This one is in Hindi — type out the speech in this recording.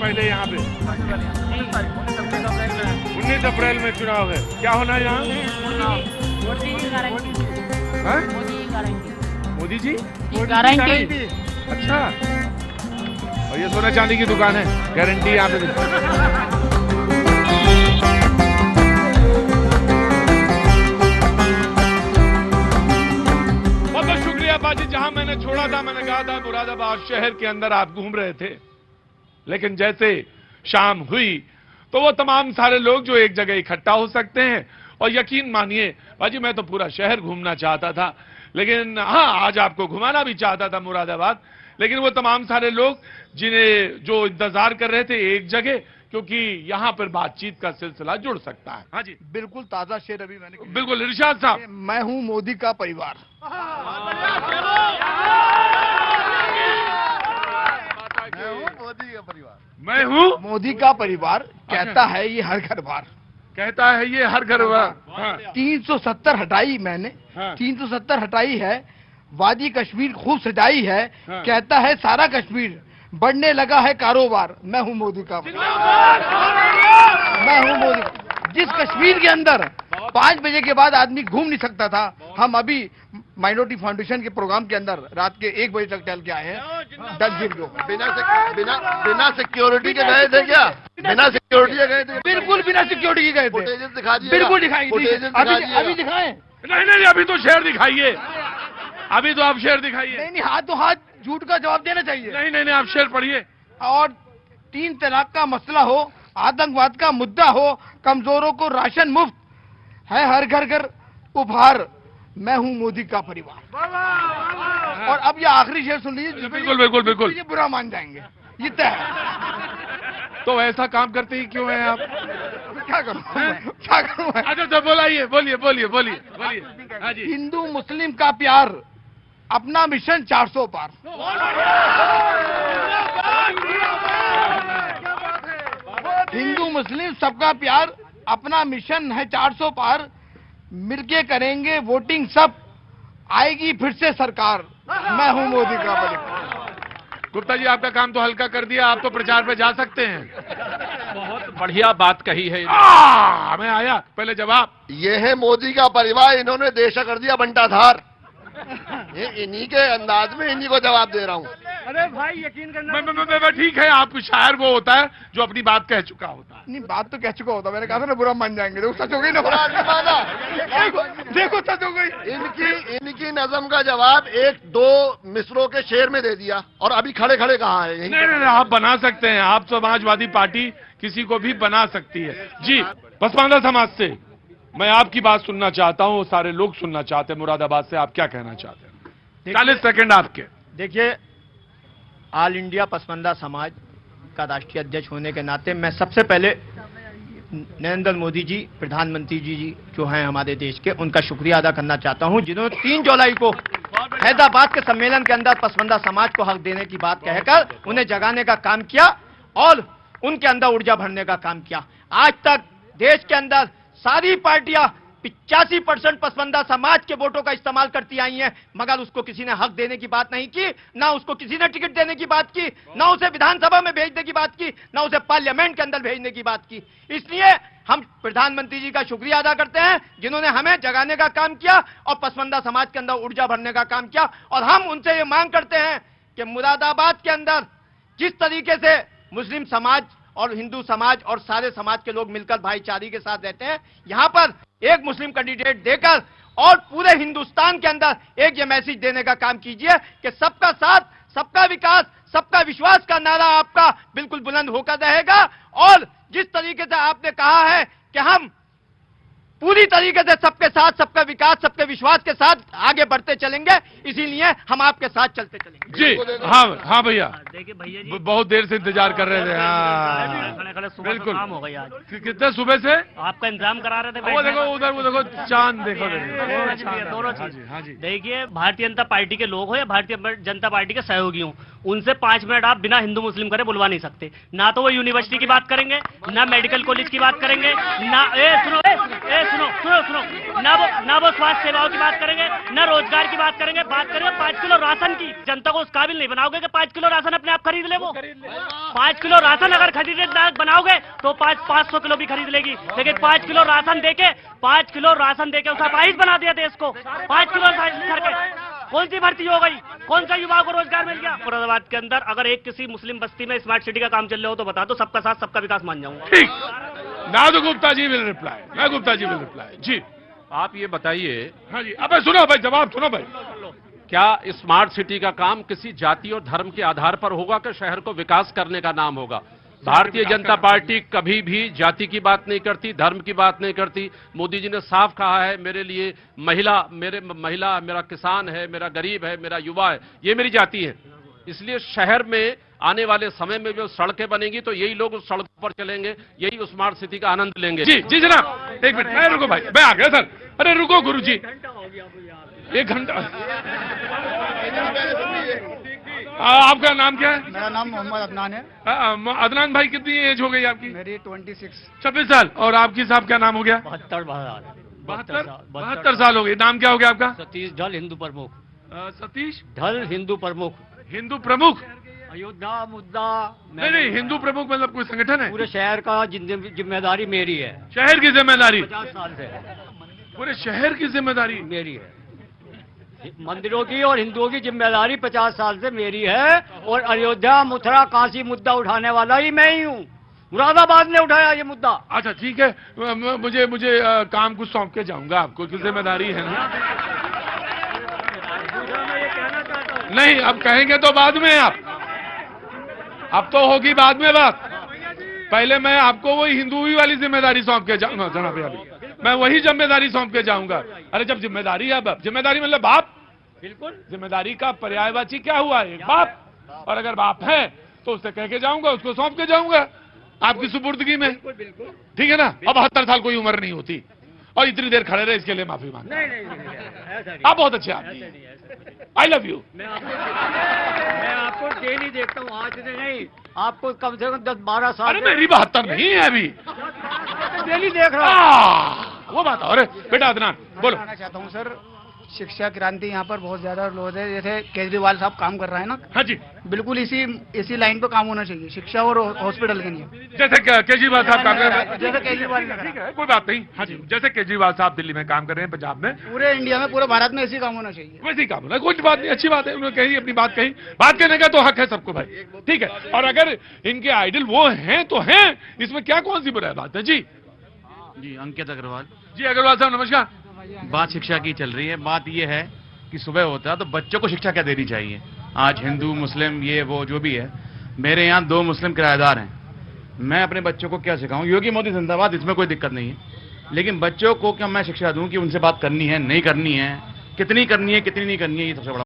पहले यहाँ पे? 19 अप्रैल में चुनाव है। क्या होना है यहाँ? मोदी जी गारंटी। अच्छा, और ये सोना चांदी की दुकान है, गारंटी यहाँ पे। बहुत शुक्रिया बाजी। जहां मैंने छोड़ा था, मैंने कहा था मुरादाबाद शहर के अंदर आप घूम रहे थे, लेकिन जैसे शाम हुई तो वो तमाम सारे लोग जो एक जगह इकट्ठा हो सकते हैं, और यकीन मानिए बाजी मैं तो पूरा शहर घूमना चाहता था, लेकिन हाँ आज आपको घुमाना भी चाहता था मुरादाबाद, लेकिन वो तमाम सारे लोग जिन्हें जो इंतजार कर रहे थे एक जगह, क्योंकि यहां पर बातचीत का सिलसिला जुड़ सकता है। हाँ जी, बिल्कुल ताजा शेर अभी मैंने। बिल्कुल इरशाद साहब। मैं हूं मोदी का परिवार। मोदी का परिवार। मैं हूं मोदी का परिवार। कहता है ये हर घर बार। कहता है ये हर घर बार। 370 हटाई मैंने। 370 हटाई है। वादी कश्मीर खूब सजाई है। कहता है सारा कश्मीर बढ़ने लगा है कारोबार। मैं हूं मोदी का। मैं हूं मोदी। जिस कश्मीर के अंदर 5 बजे के बाद आदमी घूम नहीं सकता था, हम अभी माइनॉरिटी फाउंडेशन के प्रोग्राम के अंदर रात के 1 बजे तक टहल के आए हैं। 10 दिन को बिना सिक्योरिटी के गए थे क्या? बिना सिक्योरिटी के गए थे? बिल्कुल बिना सिक्योरिटी के गए थे। बिल्कुल दिखाएंगे। अभी दिखाएं? नहीं, अभी तो शेर दिखाइए। अभी तो आप शेर दिखाइए। नहीं, हाथ तो हाथ झूठ का जवाब देना चाहिए। नहीं, आप शेर पढ़िए। और 3 तलाक का मसला हो, आतंकवाद का मुद्दा हो, कमजोरों को राशन मुफ्त है, हर घर घर उपहार। मैं हूं मोदी का परिवार। और अब ये आखिरी शेर सुन लीजिए। बिल्कुल ये बुरा मान जाएंगे, ये तय है। तो ऐसा काम करते ही क्यों हैं आप? क्या करूं? अच्छा तो बोलिए। हाँ जी। हिंदू मुस्लिम का प्यार, अपना मिशन 400 पार। हिंदू मुस्लिम सबका प्यार, अपना मिशन है 400 पार। मिलके करेंगे वोटिंग सब, आएगी फिर से सरकार। मैं हूं मोदी का परिवार। गुप्ता जी आपका काम तो हल्का कर दिया, आप तो प्रचार पे जा सकते हैं। बहुत बढ़िया बात कही है। मैं आया पहले जवाब। ये है मोदी का परिवार, इन्होंने देश कर दिया बंटाधार। ये इन्हीं के अंदाज में इन्हीं को जवाब दे रहा हूँ। अरे भाई यकीन करना। मैं ठीक है, आप शायर वो होता है जो अपनी बात कह चुका होता है। नहीं, बात तो कह चुका होता। मैंने कहा था ना बुरा मान जाएंगे। देखो सच हो गई ना। देखो सच हो गई। इनकी नज़म का जवाब 1-2 मिसरों के शेर में दे दिया, और अभी खड़े कहा है। नहीं, आप बना सकते हैं। आप समाजवादी पार्टी किसी को भी बना सकती है। जी, पसमानदा समाज से मैं आपकी बात सुनना चाहता हूँ, सारे लोग सुनना चाहते हैं। मुरादाबाद से आप क्या कहना चाहते हैं? 40 सेकंड आपके। देखिए, ऑल इंडिया पसमानदा समाज का राष्ट्रीय अध्यक्ष होने के नाते मैं सबसे पहले नरेंद्र मोदी जी, प्रधानमंत्री जी जो हैं हमारे देश के, उनका शुक्रिया अदा करना चाहता हूं, जिन्होंने 3 जुलाई को हैदराबाद के सम्मेलन के अंदर पसमानदा समाज को हक देने की बात कहकर उन्हें जगाने का काम किया और उनके अंदर ऊर्जा भरने का काम किया। आज तक देश के अंदर सारी पार्टियां 85% पसमानदा समाज के वोटों का इस्तेमाल करती आई हैं, मगर उसको किसी ने हक देने की बात नहीं की, ना उसको किसी ने टिकट देने की बात की, ना उसे विधानसभा में भेजने की बात की, ना उसे पार्लियामेंट के अंदर भेजने की बात की। इसलिए हम प्रधानमंत्री जी का शुक्रिया अदा करते हैं, जिन्होंने हमें जगाने का काम किया और पसमानदा समाज के अंदर ऊर्जा भरने का काम किया। और हम उनसे ये मांग करते हैं कि मुरादाबाद के अंदर जिस तरीके से मुस्लिम समाज और हिंदू समाज और सारे समाज के लोग मिलकर भाईचारे के साथ रहते हैं, यहां पर एक मुस्लिम कैंडिडेट देकर और पूरे हिंदुस्तान के अंदर एक ये मैसेज देने का काम कीजिए कि सबका साथ, सबका विकास, सबका विश्वास का नारा आपका बिल्कुल बुलंद होकर रहेगा। और जिस तरीके से आपने कहा है कि हम पूरी तरीके से सबके साथ, सबका विकास, सबके विश्वास के साथ आगे बढ़ते चलेंगे, इसीलिए हम आपके साथ चलते चलेंगे। जी हाँ भैया। देखिए भैया जी, बहुत देर से इंतजार कर रहे थे। खड़े सुबह बिल्कुल काम हो गई आज। कितने सुबह से आपका इंतजाम करा रहे थे। वो देखो उधर, वो देखो चांद देखो। दोनों चीज। देखिए, भारतीय जनता पार्टी के लोग हो या भारतीय जनता पार्टी के सहयोगी हो, उनसे 5 मिनट आप बिना हिंदू मुस्लिम करे बुलवा नहीं सकते। ना तो वो यूनिवर्सिटी की बात करेंगे, ना मेडिकल कॉलेज की बात करेंगे, ना सुनो सुनो ना वो स्वास्थ्य सेवाओं की बात करेंगे, ना रोजगार की बात करेंगे 5 किलो राशन की। जनता को उस काबिल नहीं बनाओगे कि 5 किलो राशन अपने आप खरीद ले। वो 5 किलो राशन अगर खरीदने लायक बनाओगे तो 500 किलो भी खरीद लेगी, लेकिन 5 किलो राशन देके उसे अपाहिज बना दिया देश को। 5 किलो करके कौन सी भर्ती हो गई, कौन सा युवाओं को रोजगार मिल गया? मुरादाबाद के अंदर अगर एक किसी मुस्लिम बस्ती में स्मार्ट सिटी का काम चल रहा हो तो बता दो, सबका साथ सबका विकास मान जाऊंगा। ठीक, नादू गुप्ता जी विल रिप्लाई। जी आप ये बताइए, हाँ जी, अबे सुनो भाई, जवाब सुनो भाई। क्या स्मार्ट सिटी का काम किसी जाति और धर्म के आधार पर होगा कि शहर को विकास करने का नाम होगा? भारतीय जनता पार्टी कभी भी जाति की बात नहीं करती, धर्म की बात नहीं करती। मोदी जी ने साफ कहा है, मेरे लिए महिला मेरा किसान है, मेरा गरीब है, मेरा युवा है, ये मेरी जाति है। इसलिए शहर में आने वाले समय में जो सड़कें बनेंगी तो यही लोग उस सड़कों पर चलेंगे, यही स्मार्ट सिटी का आनंद लेंगे। जी जी जनाब, एक मिनट, मैं रुको भाई, मैं आ गया सर। अरे रुको गुरु जी, 1 घंटा। आपका नाम क्या है? मेरा नाम मोहम्मद अदनान है। अदनान भाई, कितनी एज हो गई आपकी? मेरी 26। 26 साल। और आपकी साहब क्या नाम हो गया? 72 साल हो गए। नाम क्या हो गया आपका? सतीश ढल, हिंदू प्रमुख। सतीश ढल, हिंदू प्रमुख। हिंदू प्रमुख? अयोध्या मुद्दा नहीं, हिंदू प्रमुख मतलब कोई संगठन है? पूरे शहर का जिम्मेदारी मेरी है। शहर की जिम्मेदारी? 50 साल से पूरे शहर की जिम्मेदारी मेरी है। मंदिरों की और हिंदुओं की जिम्मेदारी 50 साल से मेरी है, और अयोध्या, मथुरा, काशी मुद्दा उठाने वाला ही मैं ही हूँ। मुरादाबाद ने उठाया ये मुद्दा। अच्छा ठीक है, मुझे काम कुछ सौंप के जाऊंगा, आपको की जिम्मेदारी है ना? नहीं, अब कहेंगे तो बाद में। अब तो होगी बाद में बात। पहले मैं आपको वही हिंदुई वाली जिम्मेदारी सौंप के जाऊंगा जनाब, अभी मैं वही जिम्मेदारी सौंप के जाऊंगा। अरे जब जिम्मेदारी है, जिम्मेदारी मतलब बाप। बिल्कुल, जिम्मेदारी का पर्यायवाची क्या हुआ? एक बाप। और अगर बाप है तो उससे कह के जाऊंगा, उसको सौंप के जाऊंगा आपकी सुपुर्दगी में। ठीक है ना? अब 72 साल कोई उम्र नहीं होती, और इतनी देर खड़े रहे इसके लिए माफी मांग। आप बहुत अच्छे आदमी, आई लव यू। मैं आपको डेली देखता हूँ, आज से नहीं, आपको कम से कम 10-12 साल। अरे मेरी 72 नहीं है अभी, डेली देख रहा हूँ। वो बात। अरे बेटा अदनान बोलो। बताना चाहता हूँ सर, शिक्षा क्रांति यहाँ पर बहुत ज्यादा लोग है। जैसे केजरीवाल साहब काम कर रहे हैं ना, हाँ जी, बिल्कुल इसी लाइन पे काम होना चाहिए, शिक्षा और हॉस्पिटल के लिए। जैसे केजरीवाल साहब काम कर रहे हैं, जैसे केजरीवाल ने ठीक करा। है, कोई बात नहीं। हाँ जी, जैसे केजरीवाल साहब दिल्ली में काम कर रहे हैं, पंजाब में, पूरे इंडिया में, पूरे भारत में ऐसी काम होना चाहिए। वैसे ही काम होना, कोई बात नहीं, अच्छी बात है। उन्होंने कही अपनी बात कही, बात कहने का तो हक है सबको भाई, ठीक है। और अगर इनके आइडल वो हैं तो हैं, इसमें क्या कौन सी बुराई बात है? जी अंकित अग्रवाल जी, अग्रवाल साहब नमस्कार। बात शिक्षा की चल रही है। बात यह है कि सुबह होता है तो बच्चों को शिक्षा क्या देनी चाहिए। आज हिंदू मुस्लिम ये वो जो भी है, मेरे यहाँ 2 मुस्लिम किराएदार हैं, मैं अपने बच्चों को क्या सिखाऊं? योगी मोदी जिंदाबाद, इसमें कोई दिक्कत नहीं है, लेकिन बच्चों को क्या मैं शिक्षा दूं कि उनसे बात करनी है, नहीं करनी है, कितनी करनी है, कितनी नहीं करनी है, ये सबसे बड़ा